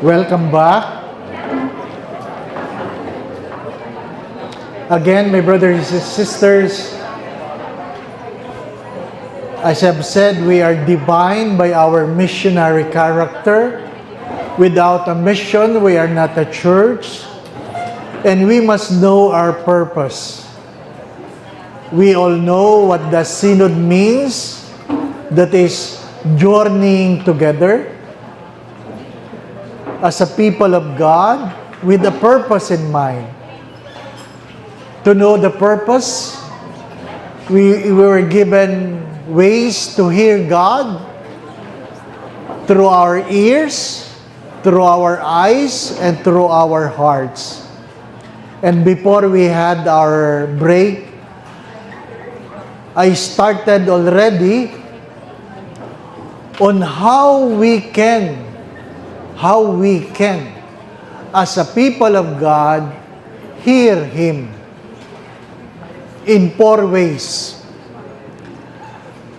Welcome back. Again, my brothers and sisters, as I've said, we are defined by our missionary character. Without a mission, we are not a church, and we must know our purpose. We all know what the synod means, that is journeying together as a people of God with a purpose in mind. To know the purpose, we were given ways to hear God through our ears, through our eyes, and through our hearts. And before we had our break, I started already on how we can, as a people of God, hear Him in 4 ways.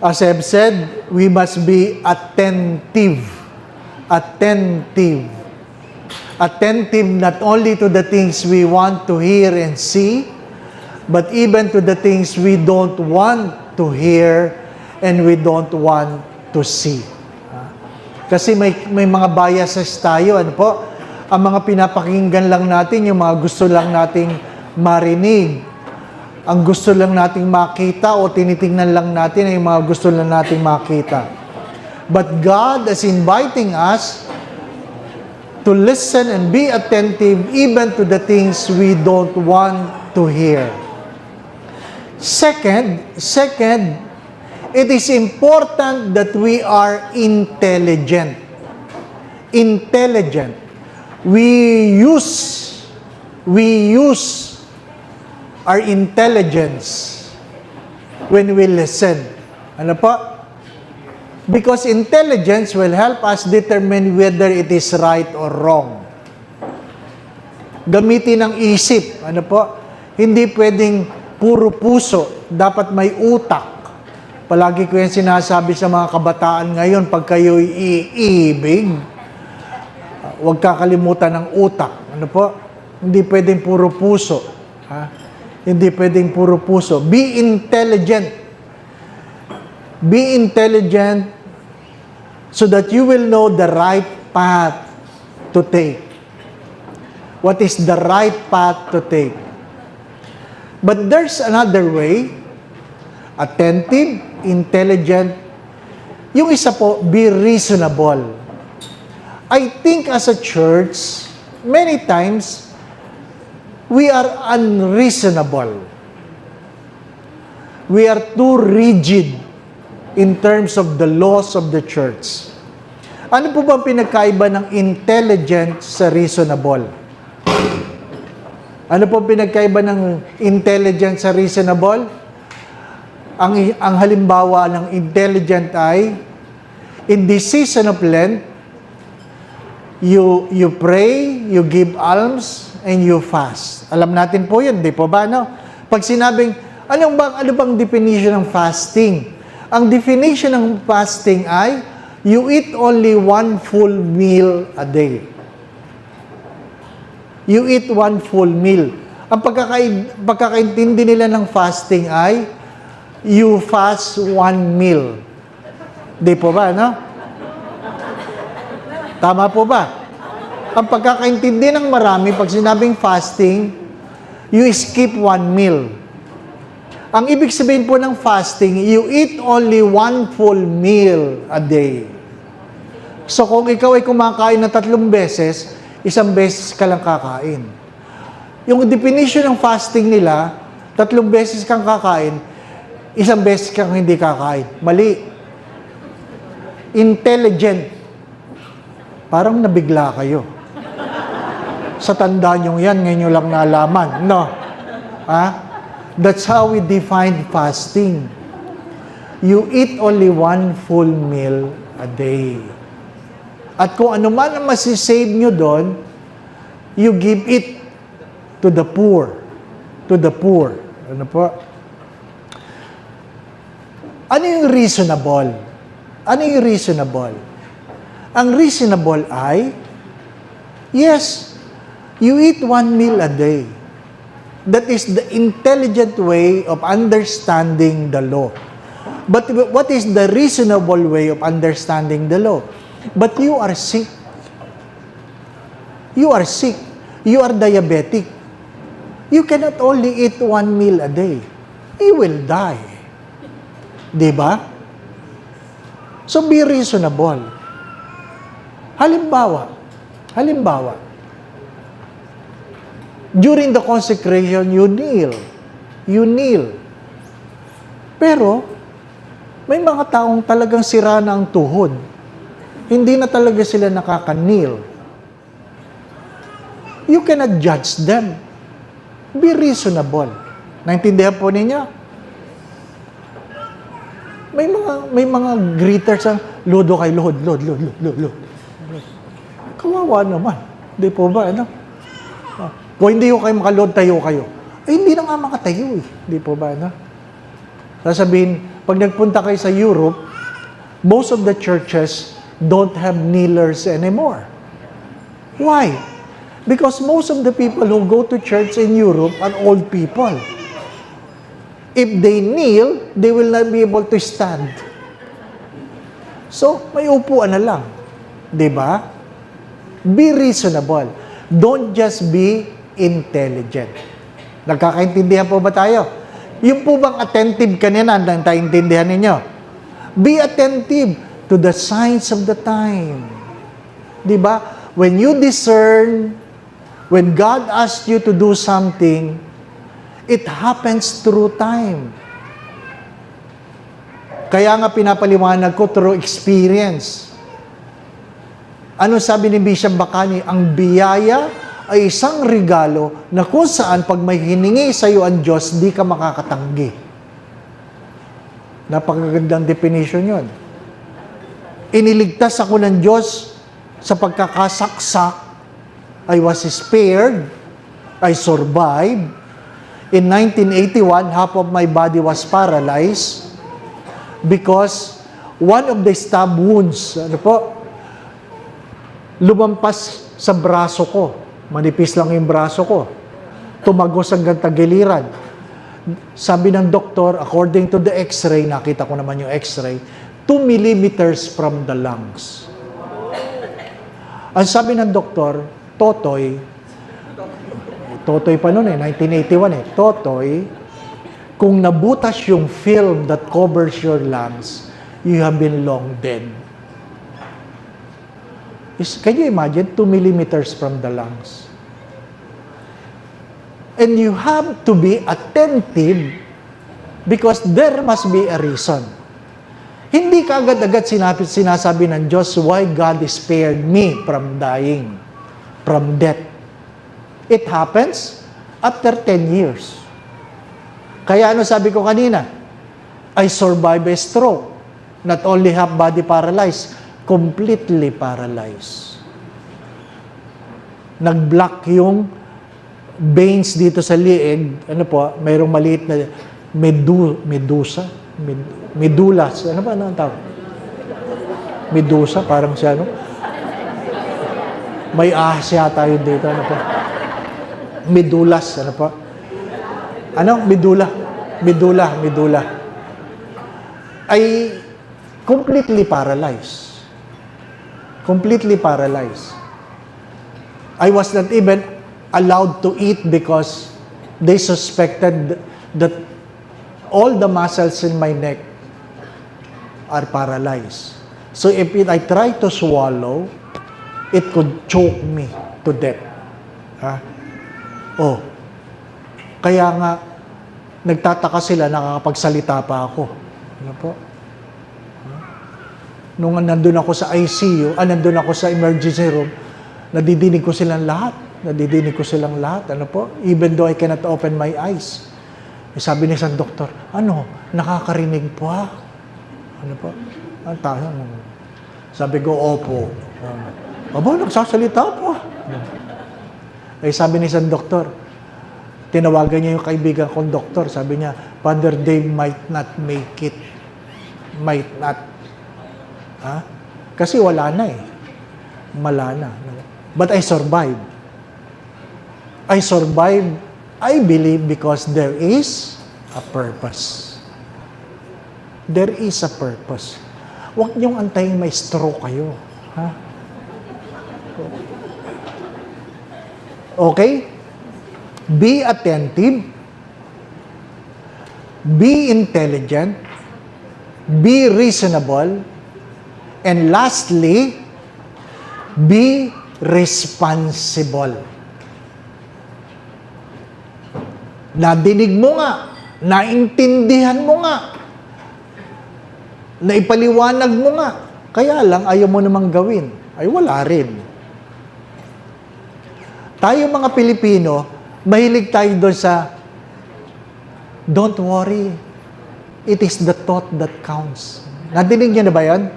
As I've said, we must be attentive. Attentive not only to the things we want to hear and see, but even to the things we don't want to hear and we don't want to see. Kasi may mga biases tayo, ano po? Ang mga pinapakinggan lang natin, yung mga gusto lang nating marinig. Ang gusto lang nating makita o tinitingnan lang natin ay yung mga gusto lang nating makita. But God is inviting us to listen and be attentive even to the things we don't want to hear. Second, it is important that we are intelligent. Intelligent. We use our intelligence when we listen. Ano po? Because intelligence will help us determine whether it is right or wrong. Gamitin ang isip. Ano po? Hindi pwedeng puro puso. Dapat may utak. Palagi ko yan sinasabi sa mga kabataan ngayon, pag kayo'y iibig, huwag kakalimutan ng utak. Ano po? Hindi pwedeng puro puso. Hindi pwedeng puro puso. Be intelligent. Be intelligent so that you will know the right path to take. What is the right path to take? But there's another way. Attentive, intelligent. Yung isa po, be reasonable. I think as a church, many times, we are unreasonable. We are too rigid in terms of the laws of the church. Ano po ba ang pinagkaiba ng intelligent sa reasonable? Ano po ang pinagkaiba ng intelligent sa reasonable? Ang halimbawa ng intelligent ay, in this season of Lent, you pray, you give alms, and you fast. Alam natin po yun, di po ba? No? Pag sinabing, ano bang definition ng fasting? Ang definition ng fasting ay, you eat only 1 full meal a day. You eat 1 full meal. Ang pagkakaintindi nila ng fasting ay, you fast 1 meal. Di po ba, no? Tama po ba? Ang pagkakaintindi ng marami, pag sinabing fasting, you skip 1 meal. Ang ibig sabihin po ng fasting, you eat only 1 full meal a day. So kung ikaw ay kumakain na 3 beses, 1 beses ka lang kakain. Yung definition ng fasting nila, 3 beses kang kakain, 1 beses kang hindi kakain. Mali. Intelligent. Parang nabigla kayo. Sa tanda nyo yan, ngayon nyo lang nalaman. No. That's how we define fasting. You eat only 1 full meal a day. At kung ano man ang masisave nyo doon, you give it to the poor. To the poor. Ano po? Ano yung reasonable? Ano yung reasonable? Ang reasonable ay Yes, you eat 1 meal a day. That is the intelligent way of understanding the law. But what is the reasonable way of understanding the law? But you are sick. You are sick. You are diabetic. You cannot only eat 1 meal a day. You will die. Diba? So be reasonable. Halimbawa, during the consecration, you kneel. You kneel. Pero, may mga taong talagang sira na ang tuhod. Hindi na talaga sila nakaka-kneel. You cannot judge them. Be reasonable. Naintindihan po ninyo? May mga greeters ang lodo kay Lord. Kawawa naman. Di po ba, ano? Kung hindi ko kayo makalod, tayo kayo. Hindi na nga makatayo eh. Di po ba, ano? Sasabihin, pag nagpunta kayo sa Europe, most of the churches don't have kneelers anymore. Why? Because most of the people who go to church in Europe are old people. If they kneel, they will not be able to stand. So, may upuan na lang. Diba? Be reasonable. Don't just be intelligent. Nagkakaintindihan po ba tayo? Yung po bang attentive kanina, nagtaintindihan ninyo? Be attentive to the signs of the time. Diba? When you discern, when God asks you to do something, it happens through time. Kaya nga pinapaliwanag ko through experience. Ano sabi ni Bishop Bacani? Ang biyaya ay isang regalo na kung saan pag may hiningi sa iyo ang Diyos, di ka makakatanggi. Napakagandang definition yun. Iniligtas ako ng Diyos sa pagkakasaksak. I was spared. I survived. In 1981, half of my body was paralyzed because one of the stab wounds, lumampas sa braso ko. Manipis lang yung braso ko. Tumagos hanggang tagiliran. Sabi ng doktor, according to the x-ray, nakita ko naman yung x-ray, 2 millimeters from the lungs. Ang sabi ng doktor, Totoy pa noon 1981 Totoy, kung nabutas yung film that covers your lungs, you have been long dead. Can you imagine? 2 millimeters from the lungs. And you have to be attentive because there must be a reason. Hindi ka agad-agad sinasabi ng Diyos, why God spared me from dying, from death. It happens after 10 years. Kaya ano sabi ko kanina? I survived a stroke. Not only half body paralyzed, completely paralyzed. Nag-block yung veins dito sa liig. Ano po? Mayroong maliit na medulas. Ano ba? Ano ang tawag? Medusa, parang siya, no? May ahas yata yun dito. Ano po? Medulas. Ano po? Ano? Medula. Ay completely paralyzed. Completely paralyzed. I was not even allowed to eat because they suspected that all the muscles in my neck are paralyzed. So if I try to swallow, it could choke me to death. Kaya nga, nagtataka sila, nakakapagsalita pa ako. Ano po? Nung nandun ako sa ICU, nandun ako sa emergency room, nadidinig ko silang lahat. Ano po? Even though I cannot open my eyes. Sabi ni isang doktor, nakakarinig pa? Ano po? Sabi ko, opo. Nagsasalita pa. Sabi ni isang doktor, tinawagan niya yung kaibigan kong doktor, sabi niya, Father Dave might not make it. Might not. Kasi wala na. But I survived. I survived, I believe, because there is a purpose. There is a purpose. Huwag niyong antayin may stroke kayo. Ha? Okay? Be attentive. Be intelligent. Be reasonable. And lastly, be responsible. Nadinig mo nga, naintindihan mo nga, naipaliwanag mo nga, kaya lang ayaw mo namang gawin. Ay wala rin. Tayo mga Pilipino, mahilig tayo doon sa, don't worry, it is the thought that counts. Nadinig niyo na ba yan?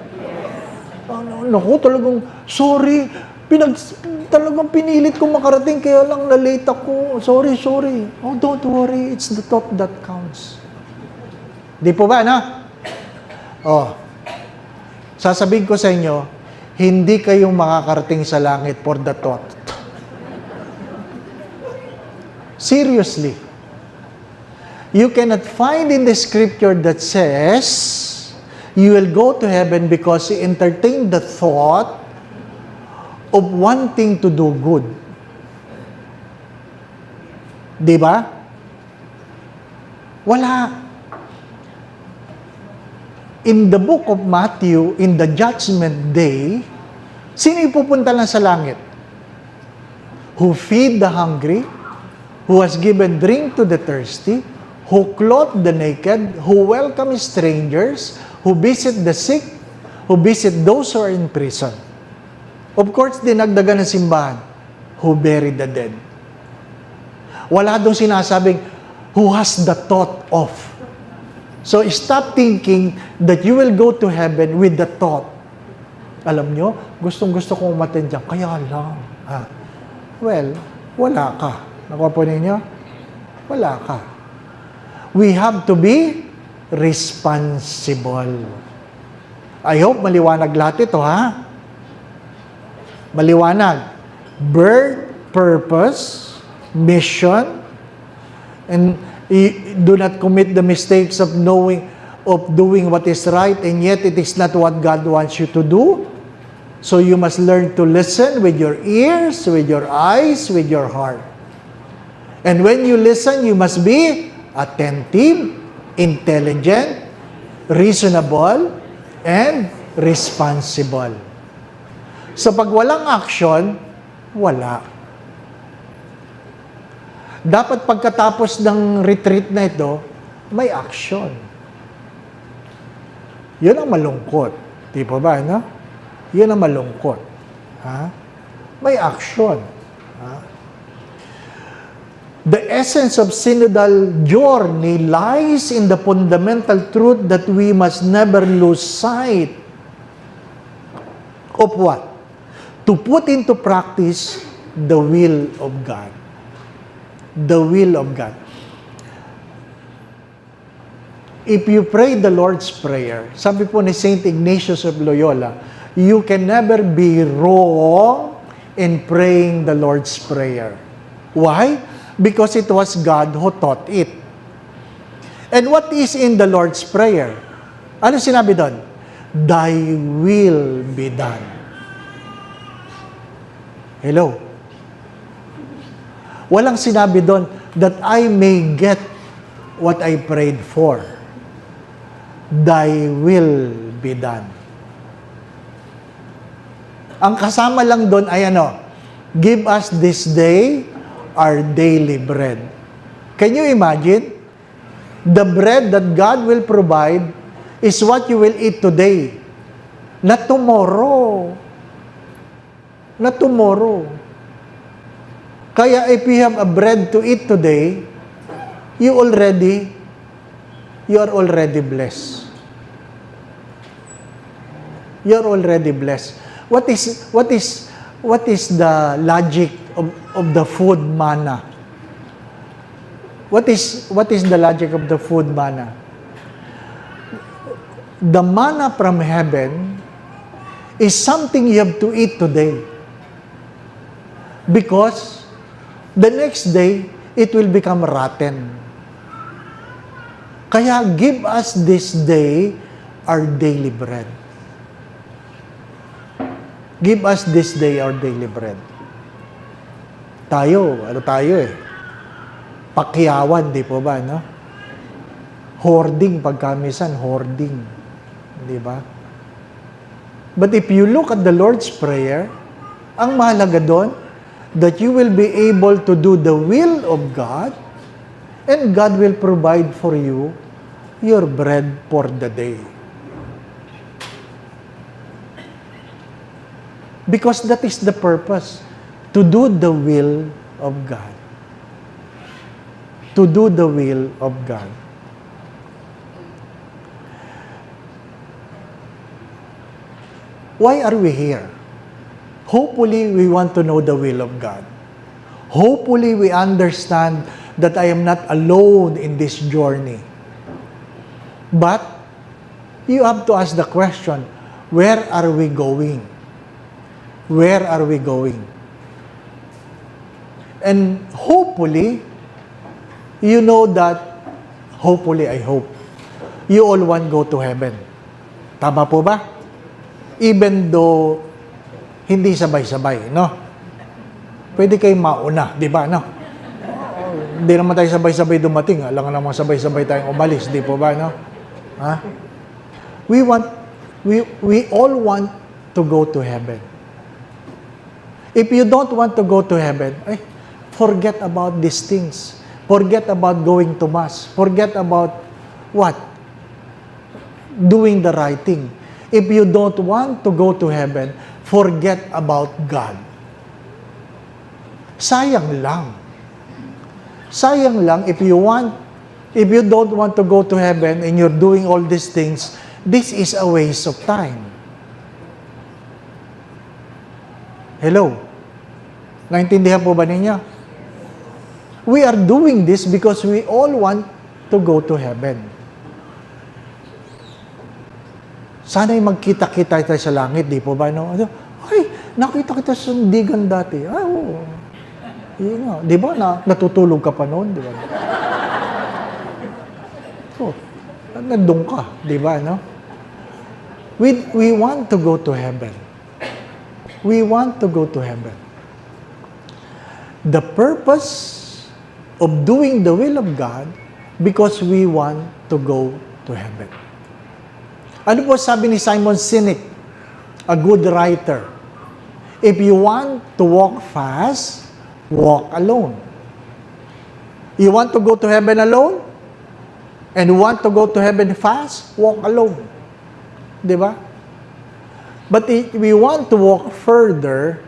Naku, talagang, sorry, talagang pinilit kong makarating, kaya lang na-late ako. Sorry. Oh, don't worry, it's the thought that counts. Di po ba, na? Oh, sasabihin ko sa inyo, hindi kayong makakarating sa langit for the thought. Seriously. You cannot find in the scripture that says, you will go to heaven because you entertain the thought of wanting to do good. Di ba? Wala. In the book of Matthew, in the judgment day, sino ipupunta lang sa langit? Who feed the hungry, who has given drink to the thirsty, who clothe the naked, who welcome strangers, who visit the sick, who visit those who are in prison. Of course, dinagdagan ng simbahan, who bury the dead. Wala doon sinasabing, who has the thought of. So, stop thinking that you will go to heaven with the thought. Alam nyo, gustong-gusto kong umattend dyan, kaya lang. Well, wala ka. Nakuha po ninyo? Wala ka. We have to be responsible. I hope maliwanag lahat ito, ha? Maliwanag. Birth, purpose, mission, and do not commit the mistakes of doing what is right, and yet it is not what God wants you to do. So you must learn to listen with your ears, with your eyes, with your heart. And when you listen, you must be attentive, intelligent, reasonable, and responsible. So pag walang action, wala. Dapat pagkatapos ng retreat na ito, may action. Yun ang malungkot. Di po ba, no? Yun ang malungkot. Ha? May action. Ha? The essence of synodal journey lies in the fundamental truth that we must never lose sight of what? To put into practice the will of God. The will of God. If you pray the Lord's Prayer, sabi po ni Saint Ignatius of Loyola, you can never be wrong in praying the Lord's Prayer. Why? Because it was God who taught it. And what is in the Lord's Prayer? Ano sinabi doon? Thy will be done. Hello? Walang sinabi doon that I may get what I prayed for. Thy will be done. Ang kasama lang doon ay ano? Give us this day our daily bread. Can you imagine? The bread that God will provide is what you will eat today. Not tomorrow. Not tomorrow. Kaya if you have a bread to eat today, you are already blessed. You are already blessed. What is the logic of the food manna? What is the logic of the food manna? The manna from heaven is something you have to eat today. Because the next day, it will become rotten. Kaya give us this day our daily bread. Give us this day our daily bread. Tayo eh? Pakyawan, di po ba, no? Hoarding, pagkamisan, hoarding. Di ba? But if you look at the Lord's Prayer, ang mahalaga doon, that you will be able to do the will of God, and God will provide for you your bread for the day. Because that is the purpose, to do the will of God. To do the will of God. Why are we here? Hopefully, we want to know the will of God. Hopefully, we understand that I am not alone in this journey. But, you have to ask the question, where are we going? Where are we going? And hopefully, you know that, hopefully, I hope, you all want go to heaven. Tama po ba? Even though hindi sabay-sabay, no? Pwede kayong mauna, di ba, no? Hindi naman tayo sabay-sabay dumating, alam nga naman sabay-sabay tayong umalis, di po ba, no? Ha? We all want to go to heaven. If you don't want to go to heaven, forget about these things. Forget about going to Mass. Forget about what? Doing the right thing. If you don't want to go to heaven, forget about God. Sayang lang. Sayang lang if you don't want to go to heaven and you're doing all these things, this is a waste of time. Hello? Naintindihan po ba ninyo? We are doing this because we all want to go to heaven. Sana'y magkita-kita tayo sa langit, di po ba? No? Ay, nakita kita sa sandigan dati. Ay, oo. Di ba? Natutulog ka pa noon, di ba? So, nandun ka, di ba? No? We want to go to heaven. We want to go to heaven. The purpose of doing the will of God because we want to go to heaven. Ano po sabi ni Simon Sinek, a good writer? If you want to walk fast, walk alone. You want to go to heaven alone? And want to go to heaven fast? Walk alone. Di ba? But if we want to walk further,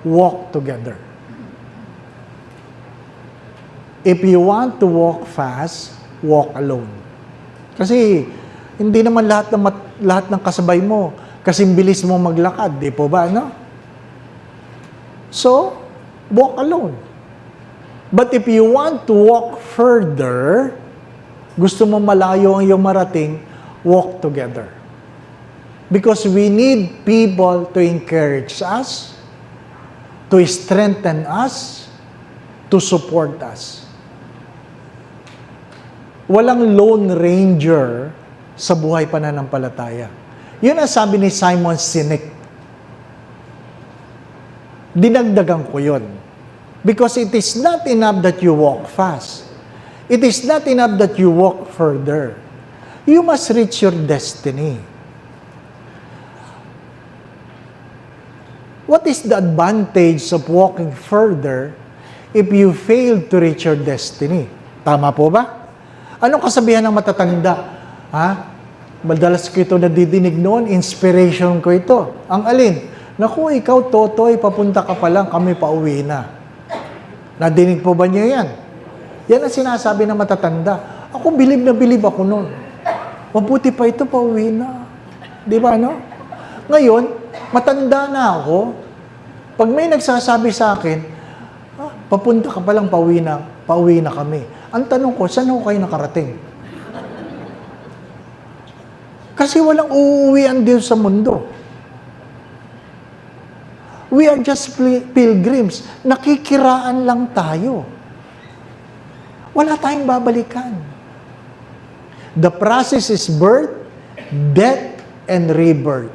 walk together. If you want to walk fast, walk alone. Kasi hindi naman lahat ng kasabay mo kasing bilis mo maglakad, di po ba, no? So, walk alone. But if you want to walk further, gusto mo malayo ang iyong marating, walk together. Because we need people to encourage us, to strengthen us, to support us. Walang lone ranger sa buhay pananampalataya. Yun ang sabi ni Simon Sinek. Dinagdagan ko yun. Because it is not enough that you walk fast. It is not enough that you walk further. You must reach your destiny. What is the advantage of walking further if you fail to reach your destiny? Tama po ba? Anong kasabihan ng matatanda? Ha? Madalas ko ito nadidinig noon, inspiration ko ito. Ang alin? Naku, ikaw, Totoy, papunta ka pa lang, kami pauwi na. Nadinig po ba niyo yan? Yan ang sinasabi ng matatanda. Ako, bilib na bilib ako noon. Mabuti pa ito, pauwi na. Di ba, no? Ngayon, matanda na ako. Pag may nagsasabi sa akin, papunta ka pa lang, pauwi na kami. Ang tanong ko, saan ako kayo nakarating? Kasi walang uuwian din sa mundo. We are just pilgrims. Nakikiraan lang tayo. Wala tayong babalikan. The process is birth, death, and rebirth.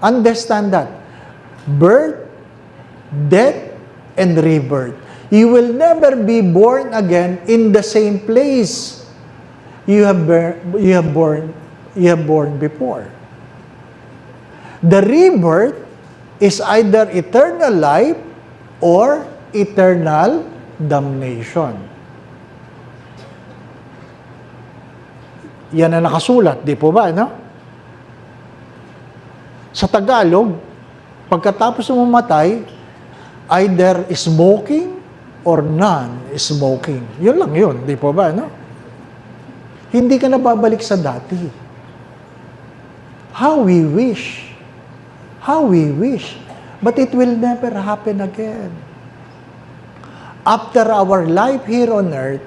Understand that. Birth, death, and rebirth. You will never be born again in the same place you have born before. The rebirth is either eternal life or eternal damnation. Yan ang nakasulat, di po ba, no? Sa Tagalog, pagkatapos mo mamatay, either smoking or non-smoking. Yun lang yun, di po ba, no? Hindi ka na babalik sa dati. How we wish. How we wish. But it will never happen again. After our life here on earth,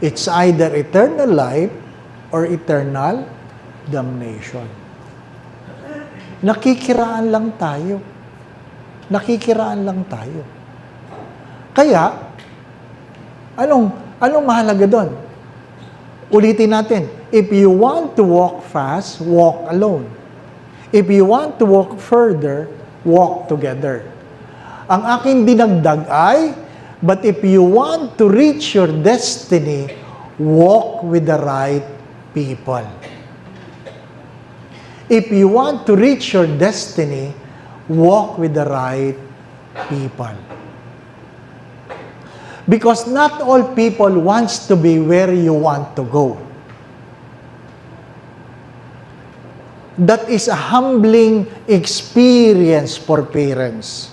it's either eternal life or eternal damnation. Nakikiraan lang tayo. Nakikiraan lang tayo. Kaya, anong mahalaga doon? Ulitin natin. If you want to walk fast, walk alone. If you want to walk further, walk together. Ang aking dinagdag ay, but if you want to reach your destiny, walk with the right people. If you want to reach your destiny, walk with the right people. Because not all people wants to be where you want to go. That is a humbling experience for parents.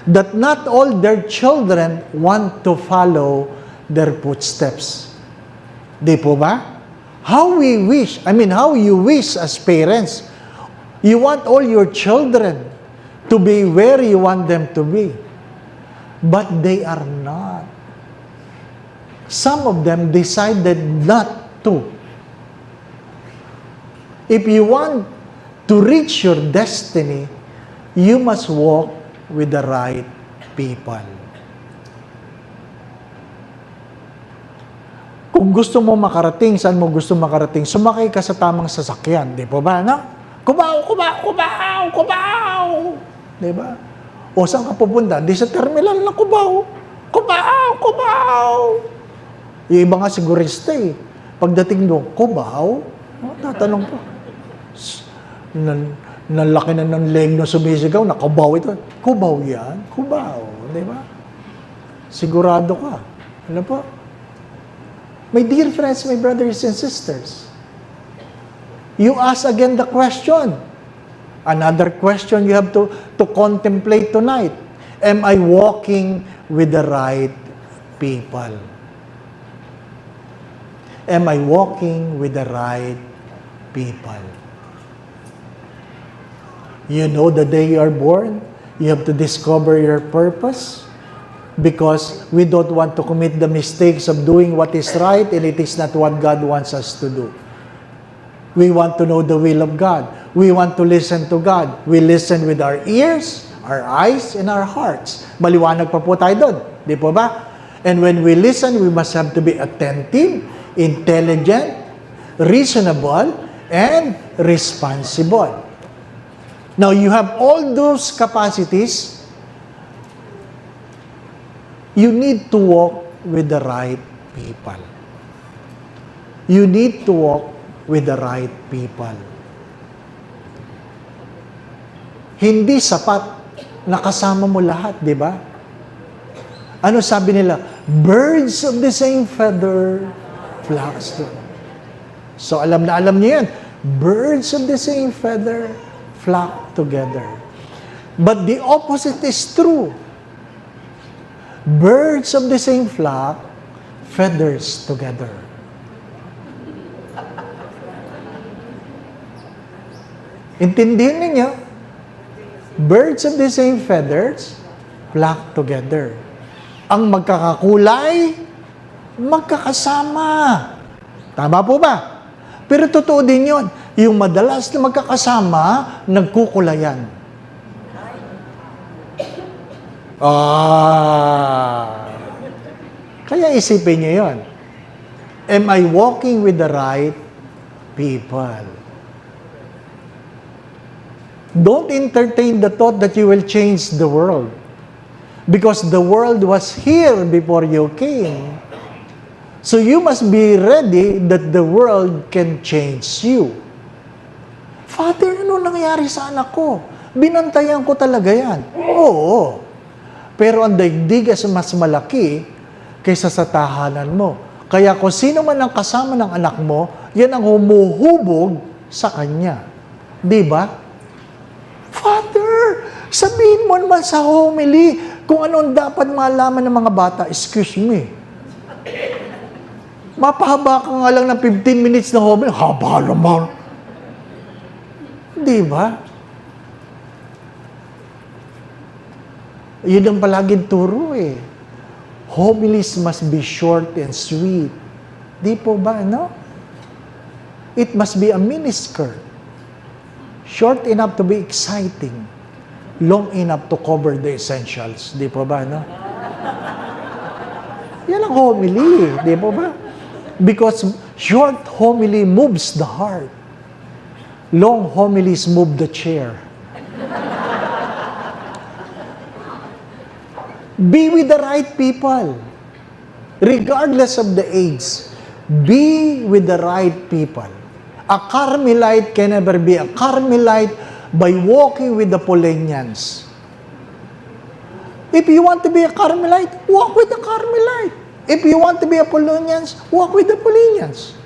That not all their children want to follow their footsteps. Di po ba? How you wish as parents, you want all your children to be where you want them to be. But they are not. Some of them decided not to. If you want to reach your destiny, you must walk with the right people. Kung gusto mo makarating, saan mo gusto makarating, sumakay ka sa tamang sasakyan. Di po ba, no? Kubaw, kubaw, kubaw, kubaw! Di ba? O saan ka pupunta? Di sa terminal na Kubaw. Kubaw, kubaw! Yung iba nga sigurista eh. Pagdating doon, Kubaw? Tatanong po. Nalaki na ng leg na sumisigaw, nakabaw ito. Kubaw yan? Kubaw. Di ba? Sigurado ka. Ano po? My dear friends, my brothers and sisters, you ask again the question. Another question you have to contemplate tonight. Am I walking with the right people? Am I walking with the right people? You know the day you are born, you have to discover your purpose because we don't want to commit the mistakes of doing what is right and it is not what God wants us to do. We want to know the will of God. We want to listen to God. We listen with our ears, our eyes, and our hearts. Maliwanag pa po tayo doon. Di po ba? And when we listen, we must have to be attentive, intelligent, reasonable, and responsible. Now, you have all those capacities. You need to walk with the right people. You need to walk with the right people. Hindi sapat na kasama mo lahat, di ba? Ano sabi nila? Birds of the same feather flocks. So alam na alam niyo yan. Birds of the same feather flock together. But the opposite is true. Birds of the same flock, feathers together. Intindihin ninyo? Birds of the same feathers flock together. Ang magkakakulay, magkakasama. Tama po ba? Pero totoo din yun. Yung madalas na magkakasama, nagkukulayan. Kaya isipin niyo yun. Am I walking with the right people? Don't entertain the thought that you will change the world. Because the world was here before you came. So you must be ready that the world can change you. Father, ano nangyari sa anak ko? Binantayan ko talaga yan. Oo. Pero ang daigdig ay mas malaki kaysa sa tahanan mo. Kaya kung sino man ang kasama ng anak mo, yan ang humuhubog sa kanya. Di ba? Father, sabihin mo naman sa homily kung anong dapat malaman ng mga bata. Excuse me. Mapahaba ka nga lang ng 15 minutes na homily. Haba naman. Di ba? Yun ang palaging turo eh. Homilies must be short and sweet. Di po ba, no? It must be a miniskirt. Short enough to be exciting. Long enough to cover the essentials. Di po ba, no? Yan ang homily, di po ba? Because short homily moves the heart. Long homilies move the chair. Be with the right people. Regardless of the age. Be with the right people. A Carmelite can never be a Carmelite by walking with the Paulinians. If you want to be a Carmelite, walk with the Carmelite. If you want to be a Paulinians, walk with the Paulinians.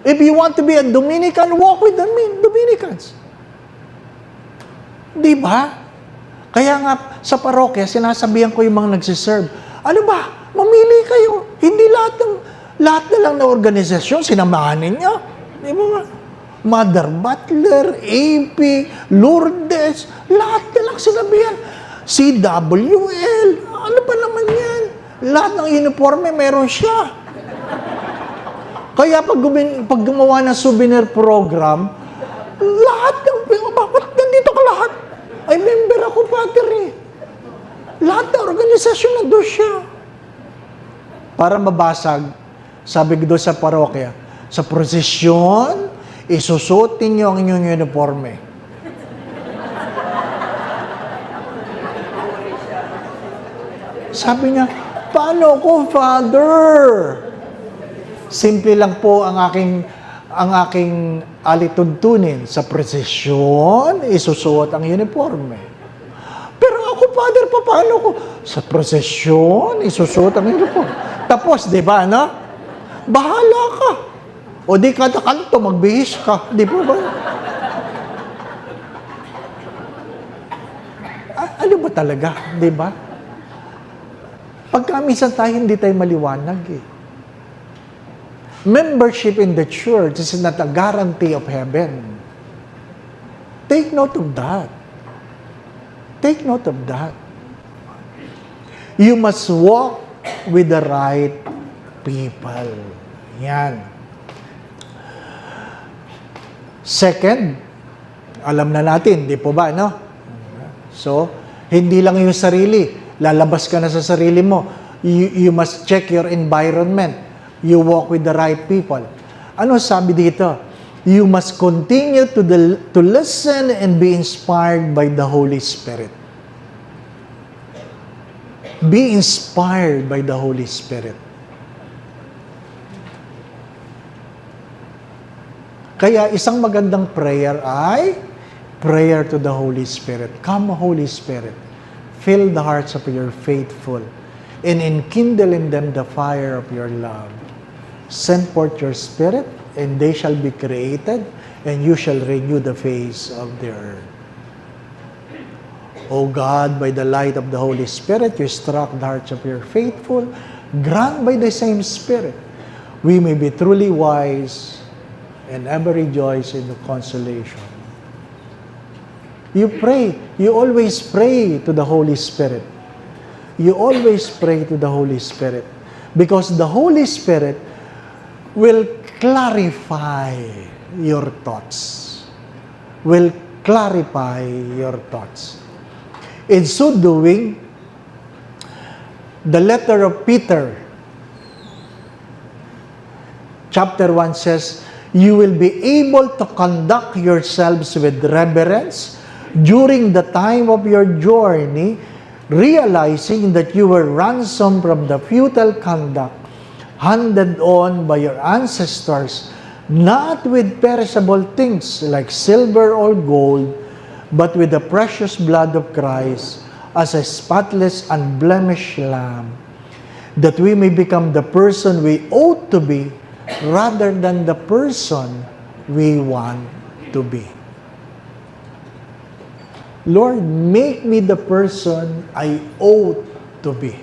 If you want to be a Dominican, walk with the Dominicans. Di ba? Kaya nga, sa parokya, sinasabihan ko yung mga nagsiserve, ano ba, mamili kayo. Hindi lahat na lang na organisasyon, sinamahan ninyo. Di ba ba? Mother Butler, AP, Lourdes, lahat na lang sinabihan. CWL, ano ba naman yan? Lahat ng uniforme, meron siya. Kaya pag gumawa ng souvenir program, lahat ng, bakit nandito ka lahat? Ay, member ako, Father eh. Lahat ng organisasyon na doon siya. Para mabasag, sabi ko doon sa parokya, sa prosesyon, isusutin niyo ang inyong uniforme. Sabi niya, paano ko, Father? Simple lang po ang aking alituntunin. Sa prosesyon, isusuot ang uniforme. Pero ako, Father, paano ko? Sa prosesyon, isusuot ang uniforme. Tapos, di ba, no? Bahala ka. O di kada kanto, magbihis ka. Di ba ba? Ano ba talaga? Di ba? Pagka minsan tayo, hindi tayo maliwanag eh. Membership in the church is not a guarantee of heaven. Take note of that. Take note of that. You must walk with the right people. Yan. Second, alam na natin, di po ba, no? So, hindi lang yung sarili. Lalabas ka na sa sarili mo. You must check your environment. You walk with the right people. Ano sabi dito? You must continue to listen and be inspired by the Holy Spirit. Be inspired by the Holy Spirit. Kaya isang magandang prayer ay prayer to the Holy Spirit. Come, Holy Spirit. Fill the hearts of your faithful and enkindle in them the fire of your love. Send forth your Spirit, and they shall be created, and you shall renew the face of the earth. O God, by the light of the Holy Spirit, you struck the hearts of your faithful. Grant by the same Spirit, we may be truly wise and ever rejoice in the consolation. You pray. You always pray to the Holy Spirit. You always pray to the Holy Spirit. Because the Holy Spirit will clarify your thoughts. Will clarify your thoughts. In so doing, The letter of Peter, chapter 1 says, you will be able to conduct yourselves with reverence during the time of your journey, realizing that you were ransomed from the futile conduct handed on by your ancestors, not with perishable things like silver or gold, but with the precious blood of Christ, as a spotless, unblemished lamb, that we may become the person we ought to be, rather than the person we want to be. Lord, make me the person I ought to be.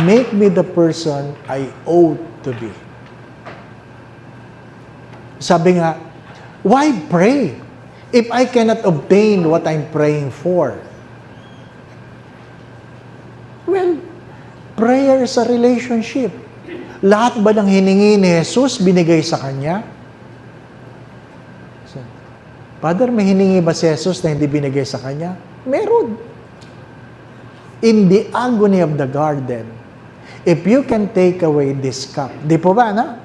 Make me the person I ought to be. Sabi nga, why pray if I cannot obtain what I'm praying for? Well, prayer is a relationship. Lahat ba ng hiningi ni Jesus binigay sa Kanya? Father, may hiningi ba si Jesus na hindi binigay sa Kanya? Meron. In the agony of the garden, if you can take away this cup. Di po ba, na?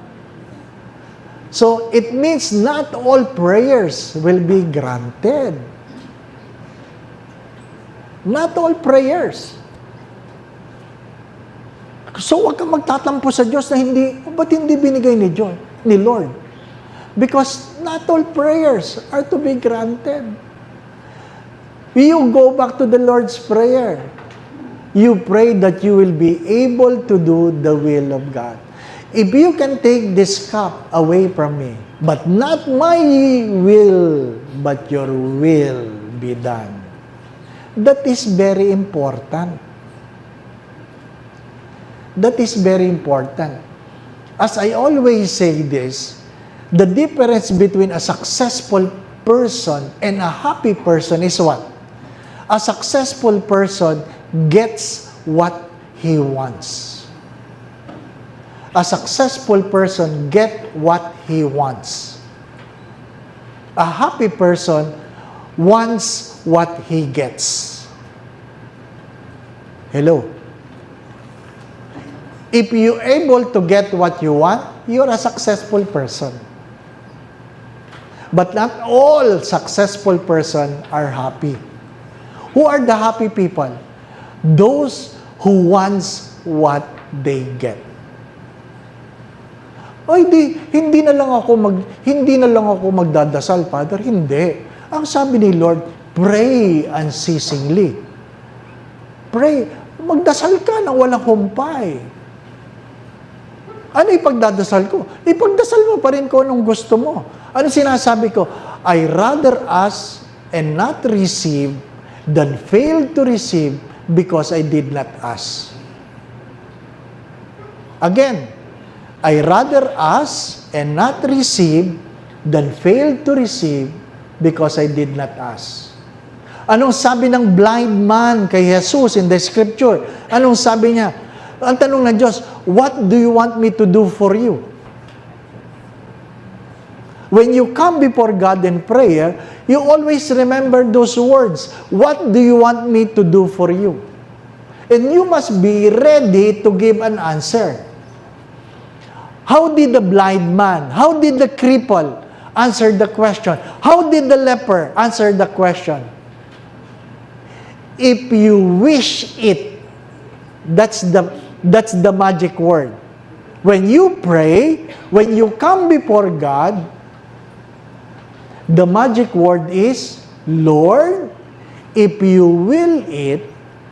So, it means not all prayers will be granted. Not all prayers. So, huwag kang magtatampo sa Diyos na ba't hindi binigay ni Lord? Because not all prayers are to be granted. You go back to the Lord's Prayer. You pray that you will be able to do the will of God. If you can take this cup away from me, but not my will, but your will be done. That is very important. That is very important. As I always say this, the difference between a successful person and a happy person is what? A successful person gets what he wants. A successful person gets what he wants. A happy person wants what he gets. Hello? If you're able to get what you want, you're a successful person. But not all successful persons are happy. Who are the happy people? Those who wants what they get. Ay, hindi na lang ako magdadasal, Father. Hindi. Ang sabi ni Lord, pray unceasingly. Pray. Magdasal ka na walang humpay. Ano ipagdadasal ko? Ipagdasal mo pa rin ko anong gusto mo. Ano sinasabi ko? I rather ask and not receive than fail to receive because I did not ask. Again, I rather ask and not receive than fail to receive because I did not ask. Anong sabi ng blind man kay Jesus in the scripture? Anong sabi niya? Ang tanong ng Diyos, what do you want me to do for you? When you come before God in prayer, you always remember those words. What do you want me to do for you? And you must be ready to give an answer. How did the blind man, how did the cripple answer the question? How did the leper answer the question? If you wish it, that's the magic word. When you pray, when you come before God, the magic word is, Lord, if you will it,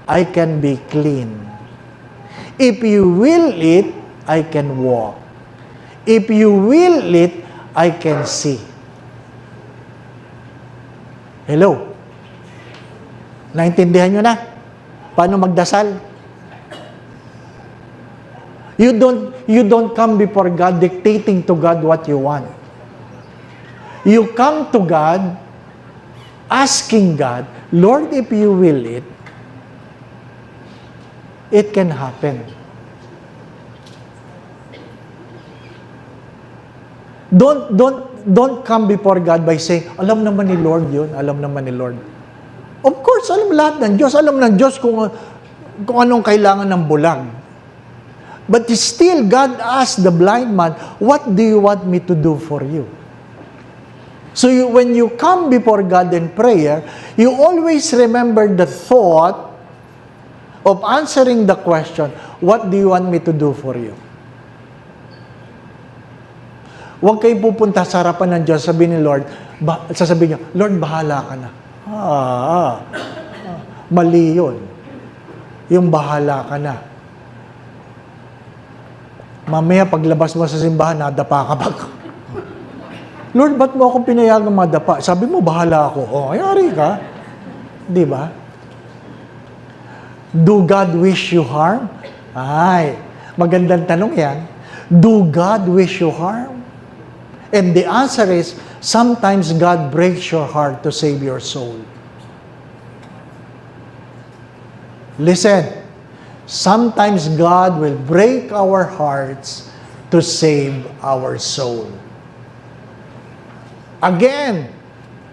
I can be clean. If you will it, I can walk. If you will it, I can see. Hello? Naintindihan nyo na? Paano magdasal? You don't come before God dictating to God what you want. You come to God asking God, Lord, if you will it can happen. Don't come before God by saying, alam naman ni Lord yun, alam naman ni Lord. Of course, alam lahat ng Diyos. Alam ng Diyos kung kung anong kailangan ng bulag. But still, God asked the blind man, what do you want me to do for you? So when you come before God in prayer, you always remember the thought of answering the question, what do you want me to do for you? Huwag kayong pupunta sa harapan ng Diyos, sabihin ni Lord, sasabihin niyo, Lord, bahala ka na. Mali yun. Yung bahala ka na. Mamaya paglabas mo sa simbahan, nadapa ka pa. Lord, ba't mo akong pinayagang madapa? Sabi mo, bahala ako. O, ayari ka. Di ba? Do God wish you harm? Ay, magandang tanong yan. Do God wish you harm? And the answer is, sometimes God breaks your heart to save your soul. Listen. Sometimes God will break our hearts to save our soul. Again,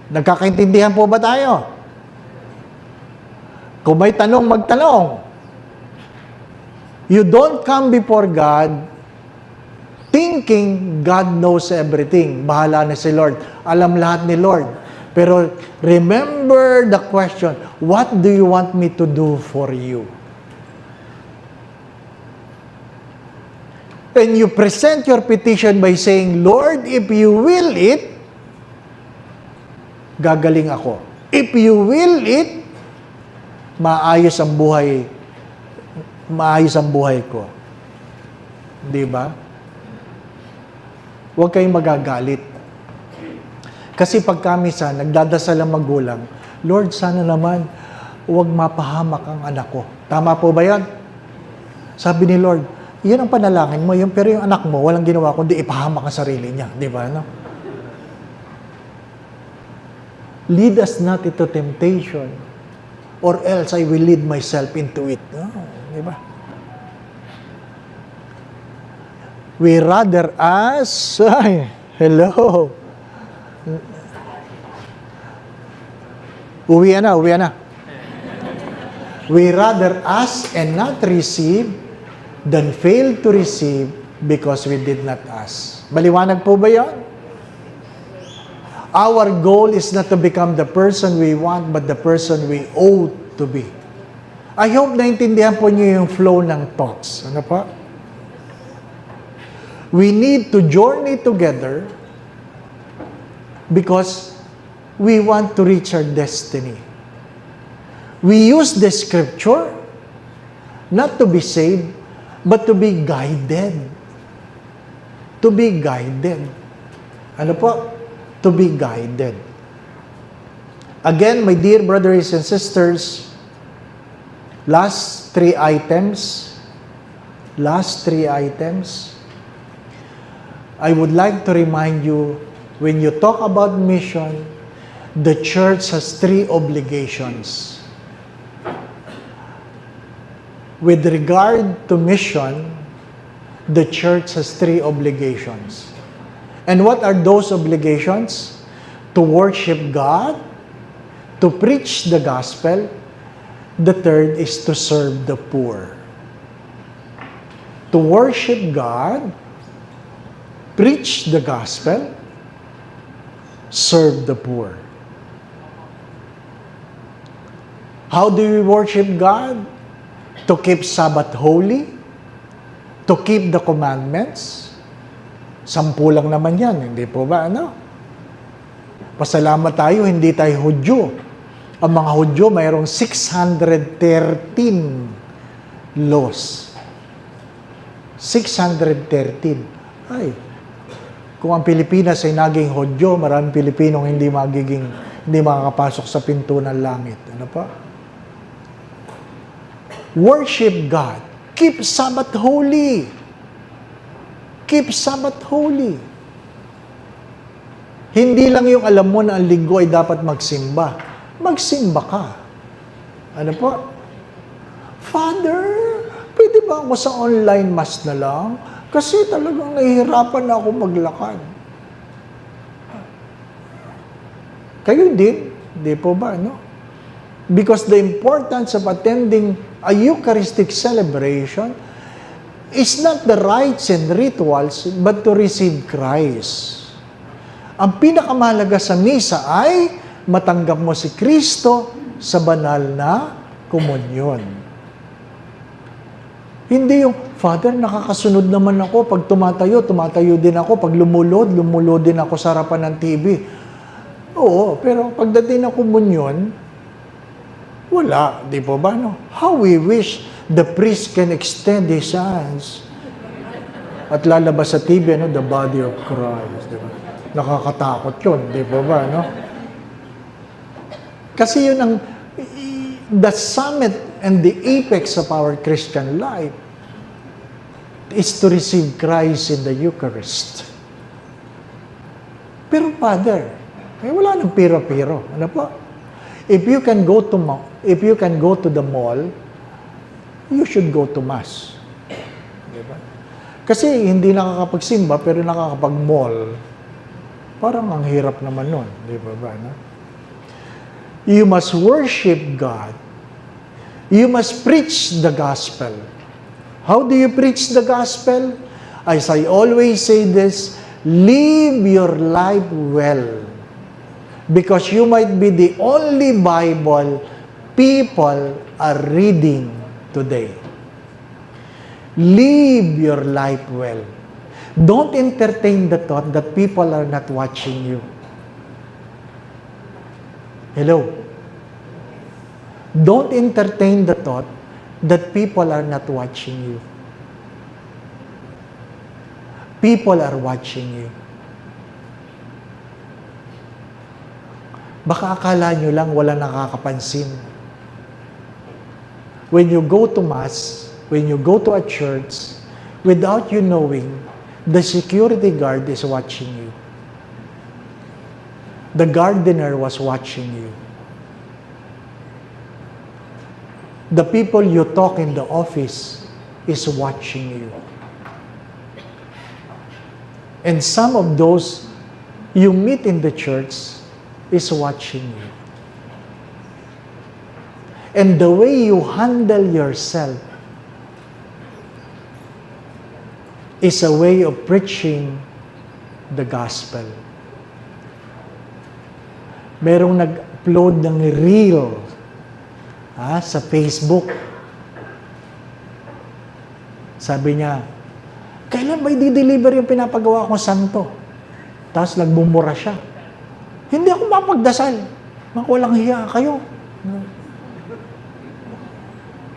nagkakaintindihan po ba tayo? Kung may tanong, magtanong. You don't come before God thinking God knows everything. Bahala na si Lord. Alam lahat ni Lord. Pero remember the question, what do you want me to do for you? And you present your petition by saying, Lord, if you will it, gagaling ako. If you will it, maayos ang buhay ko. Di ba? Huwag kayong magagalit. Kasi pag kamisan, nagdadasal ang magulang, Lord, sana naman, huwag mapahamak ang anak ko. Tama po ba yan? Sabi ni Lord, yun ang panalangin mo, pero yung anak mo, walang ginawa kundi ipahamak ang sarili niya. Di ba? No? Lead us not into temptation, or else I will lead myself into it. No? Di ba? We rather ask, hello. Uwi na. We rather ask and not receive than fail to receive because we did not ask. Maliwanag po ba yan? Our goal is not to become the person we want, but the person we ought to be. I hope naintindihan po niyo yung flow ng thoughts. Ano pa? We need to journey together because we want to reach our destiny. We use the scripture not to be saved, but to be guided. To be guided. Ano po? To be guided. Again, my dear brothers and sisters, last three items, I would like to remind you, when you talk about mission, the church has three obligations. With regard to mission, the church has three obligations. And what are those obligations? To worship God, to preach the gospel. The third is to serve the poor. To worship God, preach the gospel, serve the poor. How do we worship God? To keep Sabbath holy, to keep the commandments. 10 lang naman yan, hindi po ba? Ano? Pasalamat tayo, hindi tayo Hudyo. Ang mga Hudyo, mayroong 613 laws. 613. Ay, kung ang Pilipinas ay naging Hudyo, maraming Pilipinong hindi makakapasok sa pinto ng langit. Ano pa? Worship God. Keep Sabbath holy. Keep Sabbath holy. Hindi lang yung alam mo na ang linggo ay dapat magsimba. Magsimba ka. Ano po? Father, pwede ba ako sa online mass na lang? Kasi talagang nahihirapan na ako maglakad. Kayo din. Di po ba, no? Because the importance of attending A Eucharistic celebration is not the rites and rituals, but to receive Christ. Ang pinakamahalaga sa misa ay matanggap mo si Kristo sa banal na komunyon. Hindi yung, Father, nakakasunod naman ako. Pag tumatayo din ako. Pag lumulod din ako sa harapan ng TV. Oo, pero pagdating ng komunyon, wala. Di po ba, no? How we wish the priest can extend his hands at lalabas sa TV, no? The body of Christ. Di ba? Nakakatakot yun. Di po ba, no? Kasi yun ang the summit and the apex of our Christian life is to receive Christ in the Eucharist. Pero Father, wala nang piro-piro. Ano po? If you can go to the mall, you should go to Mass. Diba? Kasi hindi nakakapagsimba pero nakakapag-mall. Parang ang hirap naman nun. Di ba? No? You must worship God. You must preach the gospel. How do you preach the gospel? As I always say this, live your life well. Because you might be the only Bible people are reading today. Live your life well. Don't entertain the thought that people are not watching you. Hello? Don't entertain the thought that people are not watching you. People are watching you. Baka akala nyo lang wala nakakapansin. When you go to Mass, when you go to a church, without you knowing, the security guard is watching you. The gardener was watching you. The people you talk in the office is watching you. And some of those you meet in the church is watching you. And the way you handle yourself is a way of preaching the gospel. Merong nag-upload ng reel sa Facebook. Sabi niya, kailan ba i-deliver yung pinapagawa kong santo? Tapos nagmumura siya. Hindi ako mapagdasal. Walang hiya kayo.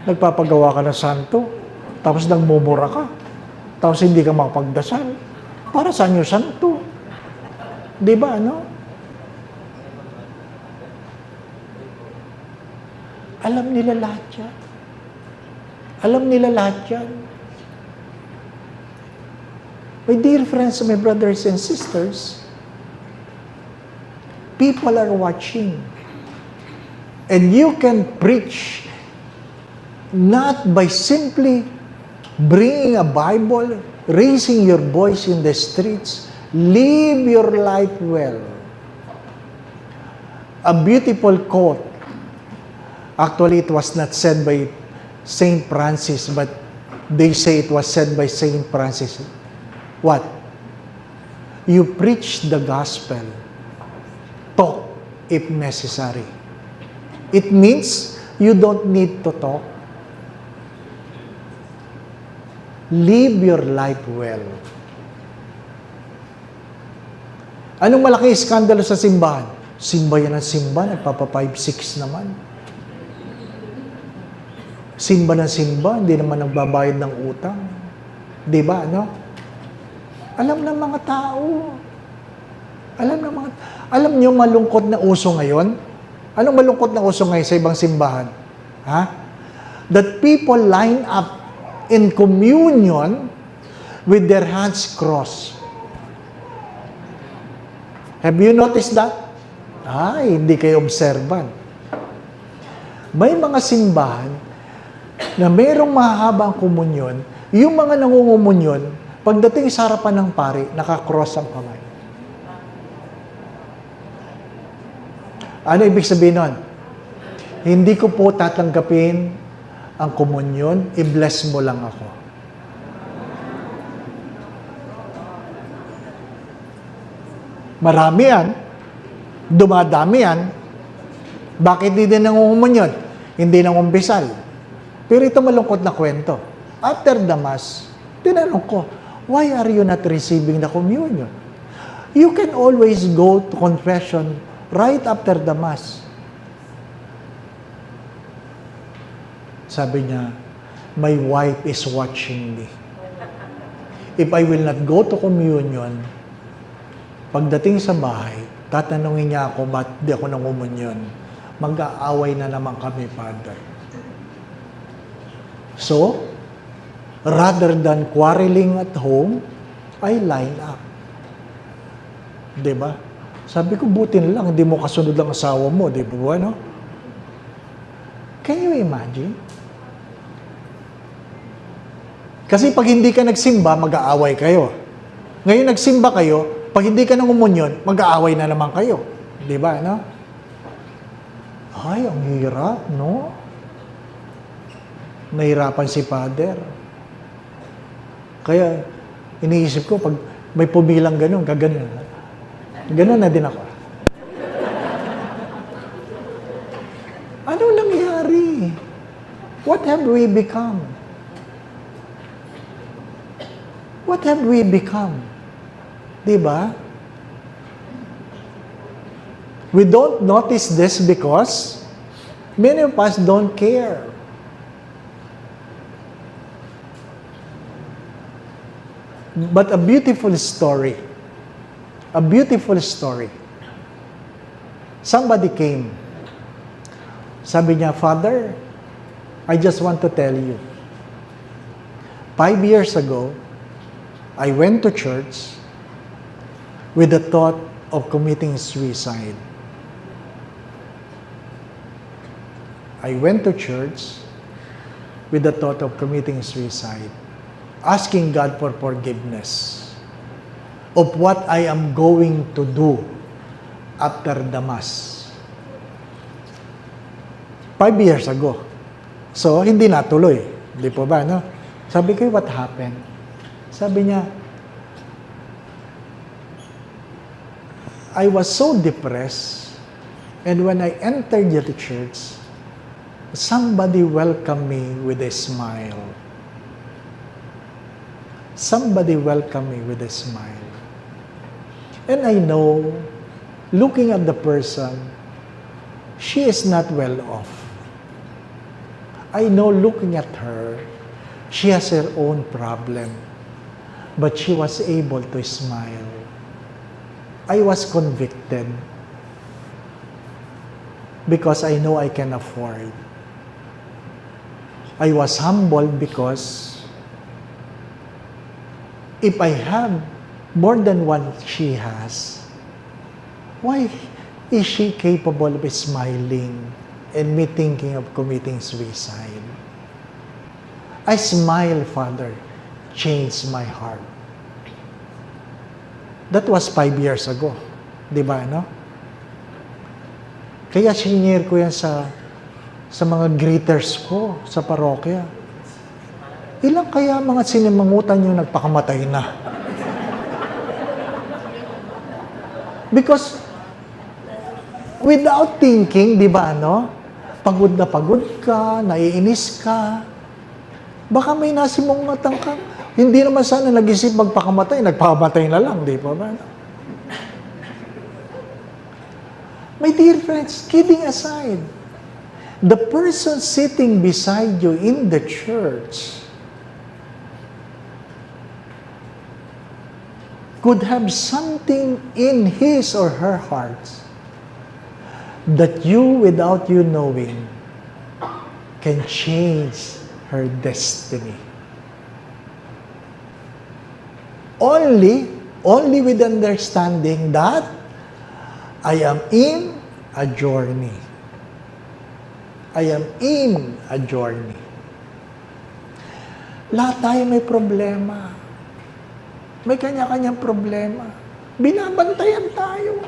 Nagpapagawa ka ng santo, tapos nagmumura ka. Tapos hindi ka mapagdasal. Para saan yung santo? Di ba, no? Alam nila lahat yan. Alam nila lahat yan. My dear friends, my brothers and sisters, people are watching. And you can preach not by simply bringing a Bible, raising your voice in the streets. Live your life well. A beautiful quote. Actually, it was not said by Saint Francis, but they say it was said by Saint Francis. What? You preach the gospel. Talk if necessary. It means you don't need to talk. Live your life well. Anong malaking iskandalo sa simbahan? Simba yan ang simba, nagpapa 5-6 naman. Simba ng simba, hindi naman nagbabayad ng utang. Di ba, no? Alam ng mga tao. Alam niyo malungkot na uso ngayon? Anong malungkot na uso ngayon sa ibang simbahan? That people line up in communion with their hands crossed. Have you noticed that? Hindi kayo observant. May mga simbahan na mayroong mahahabang komunyon, yung mga nangungumunyon, pagdating sa harapan ng pari, nakakross ang kamay. Ano ibig sabihin nun? Hindi ko po tatanggapin ang komunyon, i-bless mo lang ako. Marami yan. Dumadami yan. Bakit di din nangungumunyon? Hindi nangumpisal. Pero ito malungkot na kwento. After the Mass, tinanong ko, why are you not receiving the communion? You can always go to confession right after the Mass. Sabi niya, my wife is watching me. If I will not go to communion, pagdating sa bahay, tatanungin niya ako, ba't di ako nangumunyon? Mag-aaway na naman kami, Father. So, rather than quarreling at home, I line up. Diba? Sabi ko, buti na lang, hindi mo kasunod ang asawa mo, di ba, no? Can you imagine? Kasi pag hindi ka nagsimba, mag-aaway kayo. Ngayon nagsimba kayo, pag hindi ka nangumunyon, mag-aaway na naman kayo. Di ba, no? Ay, ang hirap, no? Nahirapan si Father. Kaya, iniisip ko, pag may pumilang ganun, kaganon. Ganun na din ako. Ano nangyari? What have we become? What have we become? Diba? We don't notice this because many of us don't care. But a beautiful story. A beautiful story. Somebody came. Sabi niya, Father, I just want to tell you. 5 years ago, I went to church with the thought of committing suicide. I went to church with the thought of committing suicide, asking God for forgiveness of what I am going to do after the Mass. 5 years ago. So, hindi natuloy. Di po ba, no? Sabi ko, what happened? Sabi niya, I was so depressed, and when I entered the church, somebody welcomed me with a smile. Somebody welcomed me with a smile. And I know, looking at the person, she is not well off. I know, looking at her, she has her own problem. But she was able to smile. I was convicted because I know I can afford. I was humbled because if I have more than what she has, why is she capable of smiling and me thinking of committing suicide? I smile, Father, changed my heart. That was 5 years ago. Di ba, no? Kaya sinare ko yan sa mga greeters ko sa parokya. Ilang kaya mga sinimangutan yung nagpakamatay na? Because without thinking, di ba, no? Pagod na pagod ka, naiinis ka, baka may nasimungatan ka. Hindi naman sana nag-isip magpakamatay, nagpakamatay na lang, di ba ba? My dear friends, kidding aside, the person sitting beside you in the church could have something in his or her heart that you, without you knowing, can change her destiny. Only with understanding that I am in a journey. I am in a journey. Lahat tayo may problema. May kanya-kanyang problema. Binabantayan tayo.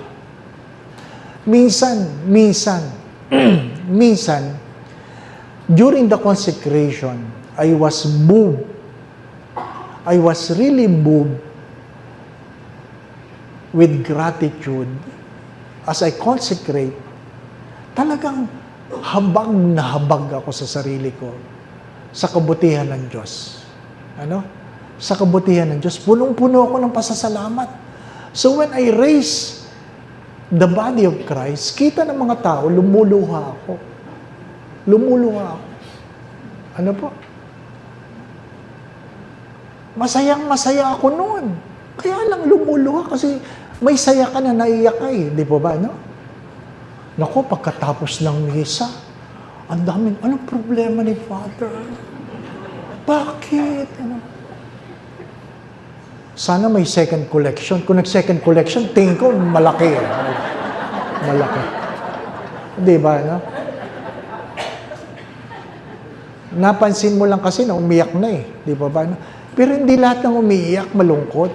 Minsan, During the consecration, I was moved. I was really moved with gratitude as I consecrate. Talagang habag na habag ako sa sarili ko sa kabutihan ng Diyos. Ano? Sa kabutihan ng Diyos. Punong-puno ako ng pasasalamat. So when I raise the body of Christ, kita ng mga tao, lumuluha ako. Lumuluha ako. Ano po? Masayang-masaya ako noon. Kaya lang lumuluha kasi may saya ka na naiyak ka eh. Di po ba, no? Naku, pagkatapos ng misa, ang daming, anong problema ni Father? Bakit? Ano? Sana may second collection. Kung nag-second collection, tingin ko malaki. Malaki. Di ba, no? Napansin mo lang kasi na umiyak na eh. Di ba ba? No? Pero hindi lahat ng umiiyak malungkot.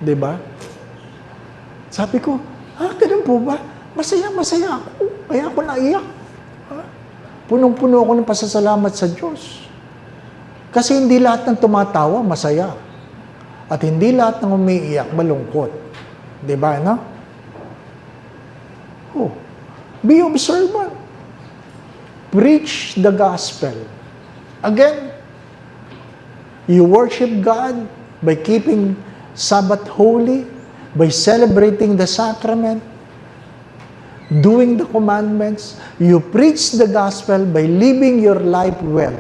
Di ba? Sabi ko, ganun po ba? Masaya-masaya ako. Kaya ako naiyak. Punong-puno ako ng pasasalamat sa Diyos. Kasi hindi lahat ng tumatawa, masaya. At hindi lahat ng umiiyak, malungkot. Di ba, no? Oh, be observant. Preach the gospel. Again, you worship God by keeping Sabbath holy, by celebrating the sacrament, doing the commandments. You preach the gospel by living your life well.